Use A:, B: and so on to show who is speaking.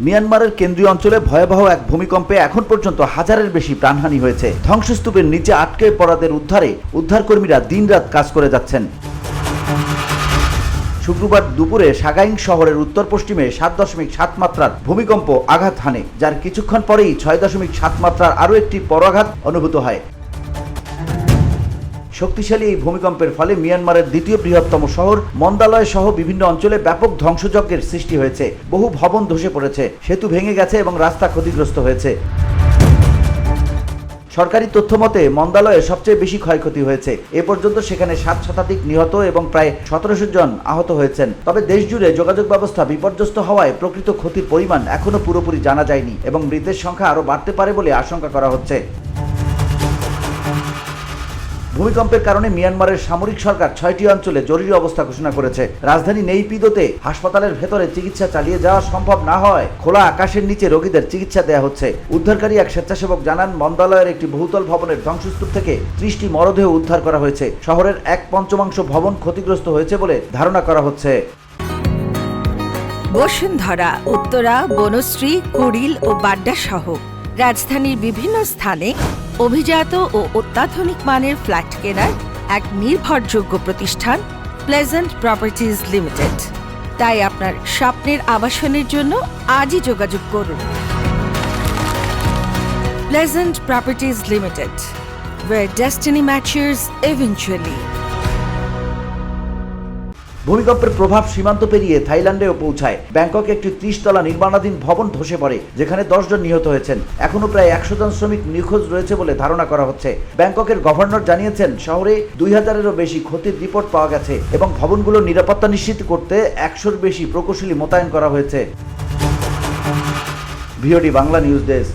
A: মিয়ানমারের কেন্দ্রীয় অঞ্চলে ভয়াবহ এক ভূমিকম্পে এখন পর্যন্ত হাজারের বেশি প্রাণহানি হয়েছে। ধ্বংসস্তূপের নিচে আটকে পড়াদের উদ্ধারে উদ্ধারকর্মীরা দিনরাত কাজ করে যাচ্ছেন। শুক্রবার দুপুরে সাগাইং শহরের উত্তর পশ্চিমে 7.7 মাত্রার ভূমিকম্প আঘাত হানে, যার কিছুক্ষণ পরেই 6.7 মাত্রার আরও একটি পরাঘাত অনুভূত হয়। শক্তিশালী এই ভূমিকম্পের ফলে মিয়ানমারের দ্বিতীয় বৃহত্তম শহর মন্দালয় সহ বিভিন্ন অঞ্চলে ব্যাপক ধ্বংসযজ্ঞের সৃষ্টি হয়েছে। বহু ভবন ধসে পড়েছে, সেতু ভেঙে গেছে এবং রাস্তা ক্ষতিগ্রস্ত হয়েছে। সরকারি তথ্য মতে মন্দালয়ে সবচেয়ে বেশি ক্ষয়ক্ষতি হয়েছে। এ পর্যন্ত সেখানে 7 শতাধিক নিহত এবং প্রায় 1700 জন আহত হয়েছেন। তবে দেশজুড়ে যোগাযোগ ব্যবস্থা বিপর্যস্ত হওয়ায় প্রকৃত ক্ষতির পরিমাণ এখনও পুরোপুরি জানা যায়নি এবং মৃতের সংখ্যা আরও বাড়তে পারে বলে আশঙ্কা করা হচ্ছে। ভূমিকম্পের কারণে মিয়ানমারের সামরিক সরকার 6টি অঞ্চলে জরুরি অবস্থা ঘোষণা করেছে। রাজধানী নেইপিদোতে হাসপাতালের ভেতরে চিকিৎসা চালিয়ে যাওয়া সম্ভব না হয় খোলা আকাশের নিচে রোগীদের চিকিৎসা দেওয়া হচ্ছে। উদ্ধারকারী এক স্বেচ্ছাসেবক জানান, মন্দালয়ের একটি বহুতল ভবনের ধ্বংসস্তূপ থেকে 30টি মরদেহ উদ্ধার করা হয়েছে। শহরের 1/5 ভবন ক্ষতিগ্রস্ত হয়েছে বলে ধারণা করা হচ্ছে।
B: বসুন্ধরা, উত্তরা, বনশ্রী, কুড়িল ও বাড্ডা সহ রাজধানীর বিভিন্ন স্থানে অভিজাত ও অত্যাধুনিক মানের ফ্ল্যাট কেনার এক নির্ভরযোগ্য প্রতিষ্ঠান প্লেজেন্ট প্রপার্টিজ লিমিটেড। তাই আপনার স্বপ্নের আবাসনের জন্য আজই যোগাযোগ করুন। Pleasant properties limited, where destiny matches eventually.
A: ভূমিকম্পের প্রভাব সীমান্ত পেরিয়ে থাইল্যান্ডেও পৌঁছায়। ব্যাংককে একটি 30 তলা নির্মাণাধীন ভবন ধসে পড়ে, যেখানে 10 জন নিহত হয়েছেন। এখনও প্রায় 100 জন শ্রমিক নিখোঁজ রয়েছে বলে ধারণা করা হচ্ছে। ব্যাংককের গভর্নর জানিয়েছেন, শহরে 2000-এরও বেশি ক্ষতির রিপোর্ট পাওয়া গেছে এবং ভবনগুলোর নিরাপত্তা নিশ্চিত করতে 100-র বেশি প্রকৌশলী মোতায়েন করা হয়েছে। VOD Bangla news desk.